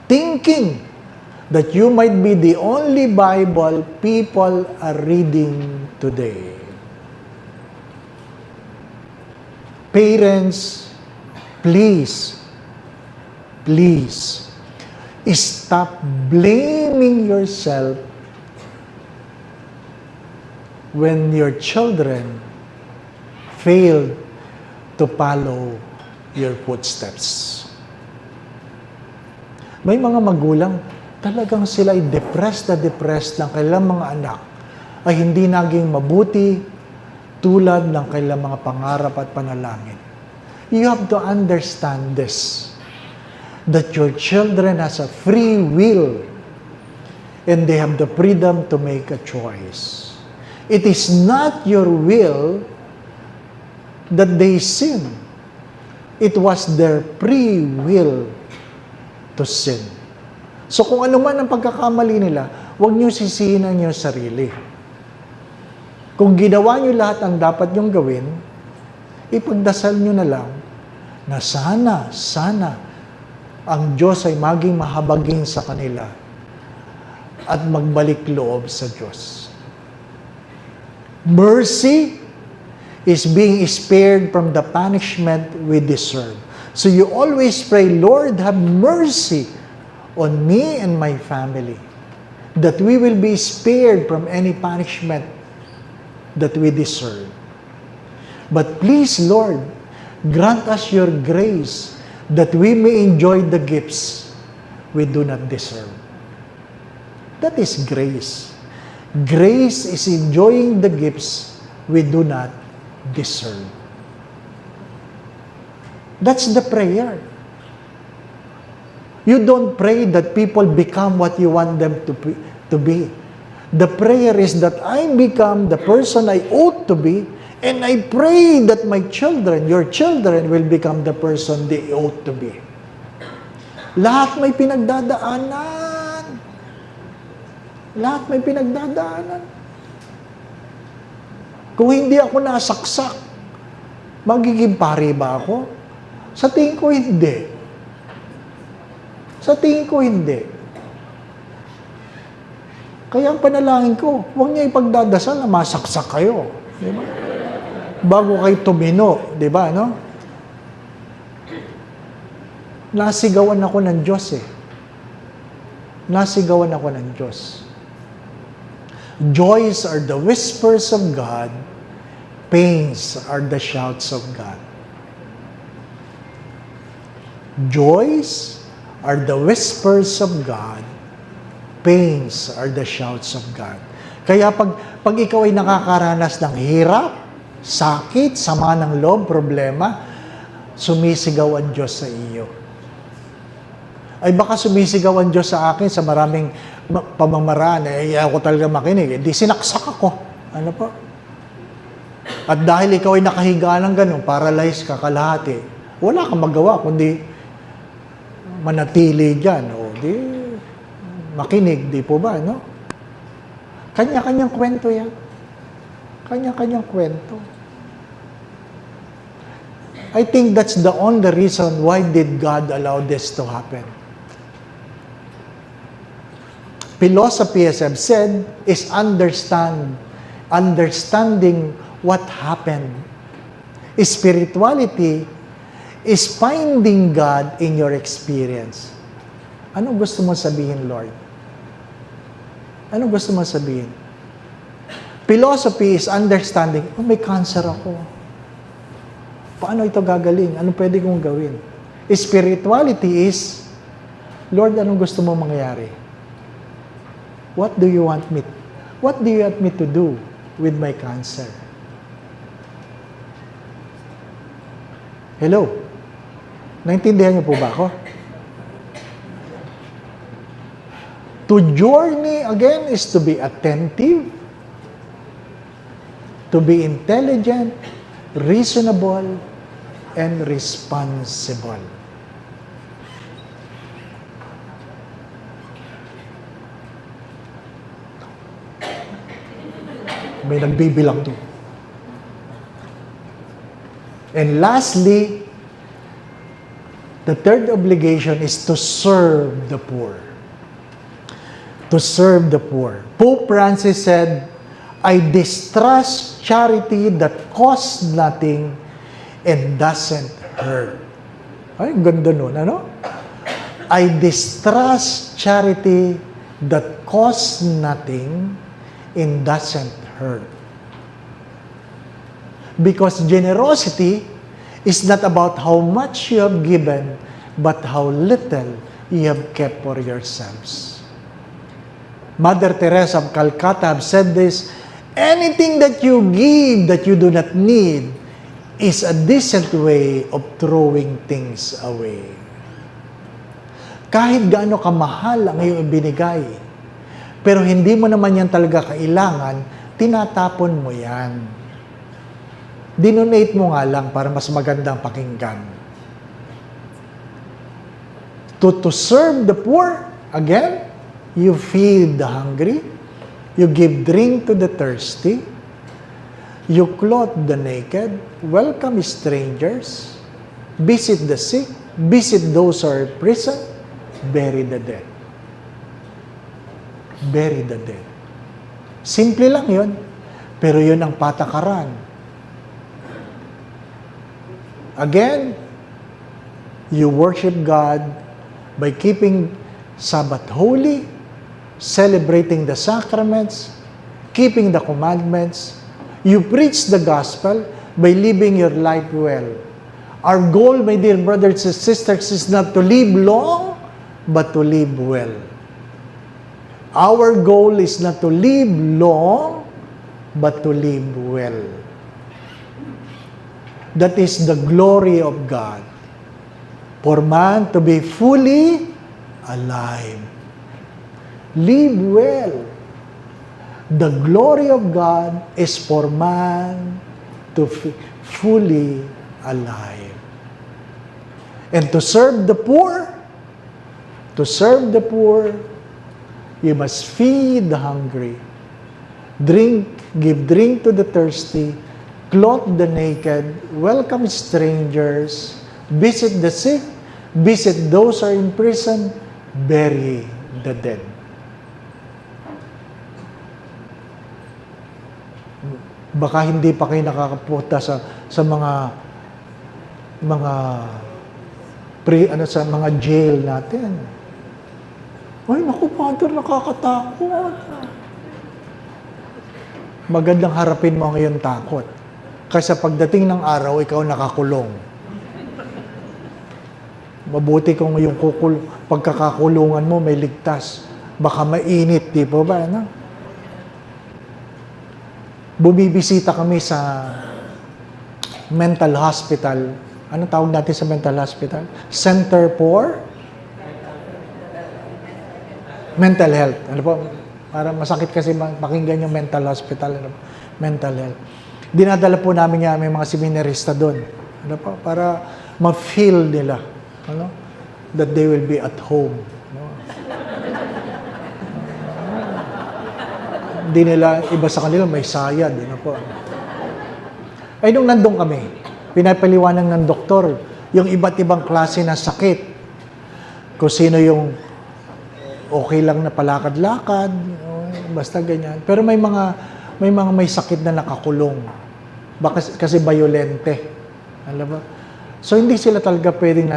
Thinking that you might be the only Bible people are reading today. Parents, please, stop blaming yourself when your children fail to follow your footsteps. May mga magulang, talagang sila ay depressed ng kailang mga anak ay hindi naging mabuti tulad ng kailang mga pangarap at panalangin. You have to understand this, that your children has a free will and they have the freedom to make a choice. It is not your will that they sin. It was their free will to sin. So kung ano man ang pagkakamali nila, huwag niyo sisihin ang inyong sarili. Kung ginawa niyo lahat ang dapat niyong gawin, ipagdasal niyo na lang na sana ang Diyos ay maging mahabagin sa kanila at magbalik loob sa Diyos. Mercy is being spared from the punishment we deserve. So you always pray, Lord, have mercy on me and my family, that we will be spared from any punishment that we deserve. But please, Lord, grant us your grace that we may enjoy the gifts we do not deserve. That is grace. Grace is enjoying the gifts we do not deserve. That's the prayer. You don't pray that people become what you want them to be. The prayer is that I become the person I ought to be, and I pray that my children, your children, will become the person they ought to be. Lahat may pinagdadaanan. Lahat may pinagdadaanan. Kung hindi ako nasaksak, magiging pari ba ako? Sa tingin ko, hindi. Sa tingin ko, hindi. Kaya ang panalangin ko, huwag niya ipagdadasal na masaksak kayo. Di ba? Bago kayo tumino. Di ba, no? Nasigawan ako ng Diyos eh. Nasigawan ako ng Diyos. Joys are the whispers of God. Pains are the shouts of God. Joys are the whispers of God. Pains are the shouts of God. Kaya pag ikaw ay nakakaranas ng hirap, sakit, sama ng loob, problema, sumisigaw ang Diyos sa iyo. Ay baka sumisigaw ang Diyos sa akin sa maraming pamamaraan, ako talaga makinig, di sinaksak ako. Ano po? At dahil ikaw ay nakahiga ng ganun, paralyzed ka kalahati, wala kang magawa kundi manatili dyan. O di, makinig, di po ba, no? Kanya-kanyang kwento yan. Kanya-kanyang kwento. I think that's the only reason why did God allow this to happen. Philosophy, as I've said, is understanding what happened. Spirituality is finding God in your experience. Ano gusto mo sabihin, Lord? Ano gusto mo sabihin? Philosophy is understanding, may cancer ako. Paano ito gagaling? Ano pwede kong gawin? Spirituality is, Lord, anong gusto mo mangyari? What do you want me to do with my cancer? Hello? Naintindihan niyo po ba ako? To journey, again, is to be attentive, to be intelligent, reasonable, and responsible. May nagbibilang to. And lastly, the third obligation is to serve the poor. To serve the poor. Pope Francis said, I distrust charity that costs nothing and doesn't hurt. Ay, ganda nun, ano? I distrust charity that costs nothing and doesn't hurt. Because generosity is not about how much you have given, but how little you have kept for yourselves. Mother Teresa of Calcutta have said this, anything that you give that you do not need is a decent way of throwing things away. Kahit gaano kamahal ang iyong ibinigay, pero hindi mo naman yan talaga kailangan, tinatapon mo yan. Dinonate mo nga lang para mas magandang pakinggan. To serve the poor, again, you feed the hungry, you give drink to the thirsty, you clothe the naked, welcome strangers, visit the sick, visit those who are in prison, bury the dead. Bury the dead. Simple lang yun, pero yun ang patakaran. Again, you worship God by keeping Sabbath holy, celebrating the sacraments, keeping the commandments. You preach the gospel by living your life well. Our goal, my dear brothers and sisters, is not to live long, but to live well. Our goal is not to live long, but to live well. That is the glory of God. For man to be fully alive. Live well. The glory of God is for man to be fully alive. And to serve the poor, you must feed the hungry, give drink to the thirsty, clothe the naked, welcome strangers, visit the sick, visit those who are in prison, bury the dead. Baka hindi pa kayo nakakapunta sa mga jail natin. Ay, naku, Father, nakakatakot. Magandang harapin mo ang iyong takot. Kasi pagdating ng araw, ikaw nakakulong. Mabuti kung yung pagkakakulungan mo may ligtas. Baka mainit, di po ba? Ano? Bumibisita kami sa mental hospital Anong tawag natin sa mental hospital? Center for Mental Health. Ano po? Para masakit kasi pakinggan yung mental hospital. Ano? Mental health. Dinadala po namin may mga seminarista doon. Ano po? Para ma-feel nila. Ano? That they will be at home. Ano? Hindi nila, iba sa kanila, may sayad. Ano po? Ay, nung nandun kami, pinapaliwanag ng doktor yung iba't ibang klase na sakit. Kung sino yung okay lang na palakad-lakad, basta ganyan. Pero may sakit na nakakulong. Baka kasi violente. Alam ba? So hindi sila talaga pwedeng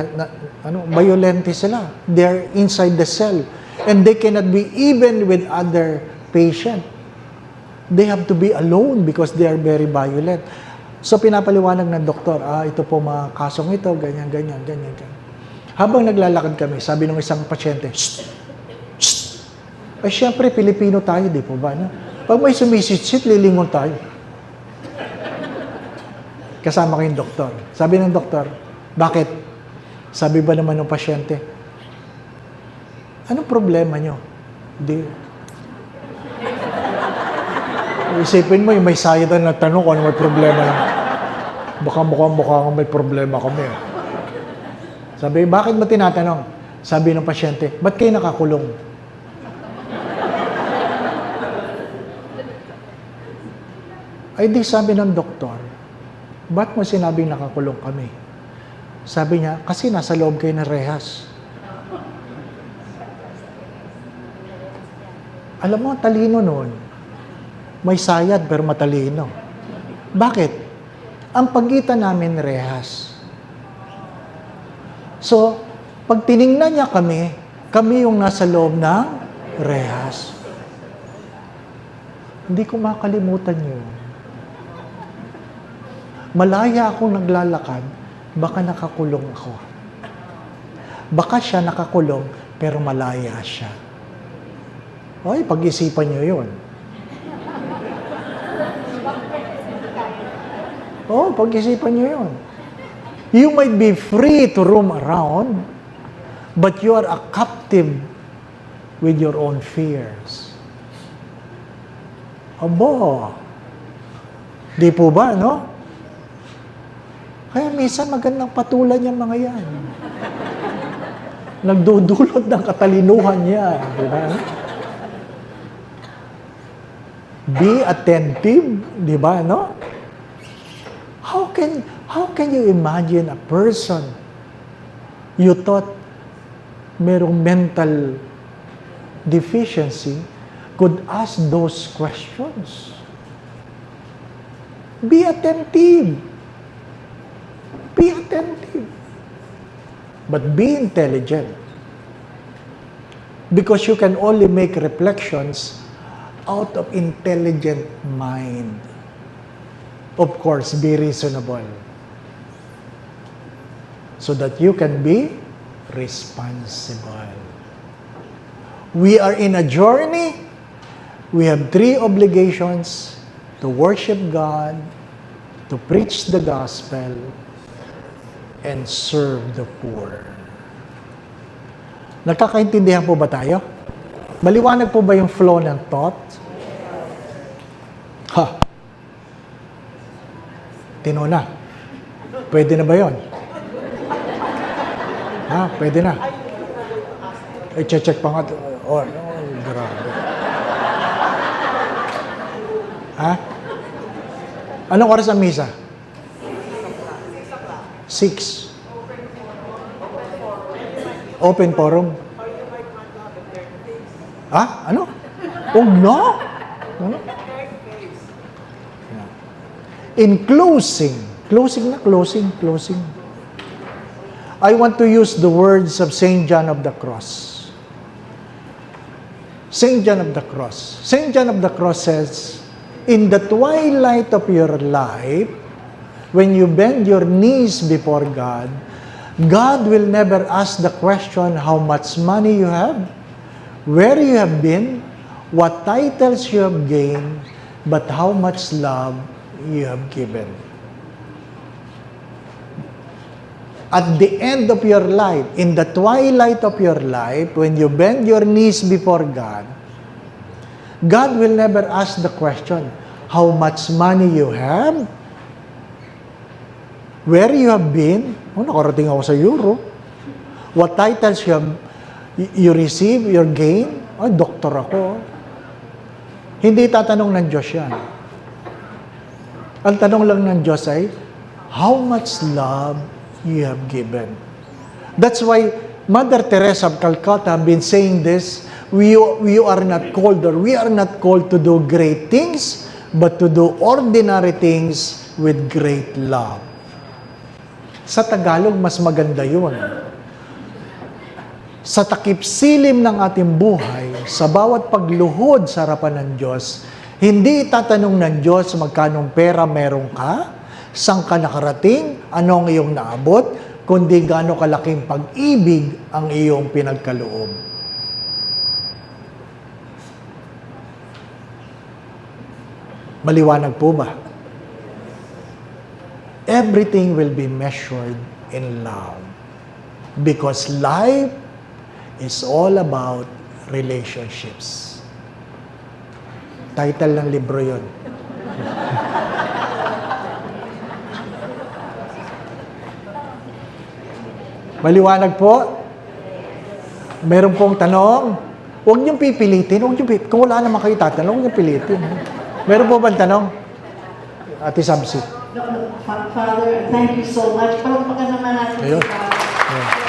violente sila. They're inside the cell and they cannot be even with other patient. They have to be alone because they are very violent. So pinapaliwanag ng doktor, ito po mga kasong ito, ganyan. Habang naglalakad kami, sabi ng isang pasyente, "Shh! Ay, syempre, Pilipino tayo, di po ba? No? Pag may sumisit-sit, lilingon tayo. Kasama ko yung doktor. Sabi ng doktor, bakit? Sabi ba naman ng pasyente, anong problema nyo? Di. Isipin mo, yung may sayad na nagtanong kung ano may problema lang. Baka mukha may problema kami. Sabi, bakit mo tinatanong? Sabi ng pasyente, ba't kayo nakakulong? Ay di sabi ng doktor, ba't mo sinabing nakakulong kami? Sabi niya, kasi nasa loob kayo ng rehas. Alam mo, talino noon. May sayad pero matalino. Bakit? Ang pagitan namin rehas. So, pag tiningnan niya kami yung nasa loob ng rehas. Hindi ko makalimutan yun. Malaya akong naglalakad, baka nakakulong ako. Baka siya nakakulong, pero malaya siya. Ay, pag-isipan niyo yun. Pag-isipan niyo yun. You might be free to roam around, but you are a captive with your own fears. Abo, di po ba, no? Kaya minsan magandang patulan yung mga yan. Nagdudulot ng katalinuhan niya. Di ba? Be attentive, di ba, no? How can you imagine a person you thought merong mental deficiency could ask those questions? Be attentive. Be attentive. But be intelligent. Because you can only make reflections out of intelligent mind. Of course, be reasonable. So that you can be responsible. We are in a journey. We have 3 obligations: to worship God, to preach the gospel, and serve the poor. Nagkakaintindihan po ba tayo? Maliwanag po ba yung flow ng thought? Tinuna. Pwede na ba yun? Pwede na. I-check pa nga. Grabe. Anong oras ang misa? 6. Open forum. Ano? No? Ano? In closing. Closing. I want to use the words of St. John of the Cross. St. John of the Cross. St. John of the Cross says, in the twilight of your life, when you bend your knees before God, God will never ask the question how much money you have, where you have been, what titles you have gained, but how much love you have given. At the end of your life, in the twilight of your life, when you bend your knees before God, God will never ask the question, how much money you have, where you have been, nakarating ako sa Euro, what titles you receive, your gain, doktor ako. Hindi tatanong ng Diyos yan. Ang tanong lang ng Diyos ay, how much love you have given. That's why Mother Teresa of Calcutta have been saying this, we are not called to do great things, but to do ordinary things with great love. Sa Tagalog, mas maganda yun. Sa takip silim ng ating buhay, sa bawat pagluhod sa harapan ng Diyos, hindi itatanong ng Diyos magkanong pera meron ka, saan ka nakarating, ano ang iyong naabot, kundi gaano kalaking pag-ibig ang iyong pinagkaloob. Maliwanag po ba? Everything will be measured in love. Because life is all about relationships. Title ng libro yun. Maliwanag po? Meron pong tanong? Huwag niyong pipilitin. Kung wala naman kayo tatanong, huwag niyong pilitin. Meron po bang tanong? Ate Samsi. Father, thank you so much. Palagpagan naman natin Ayun. si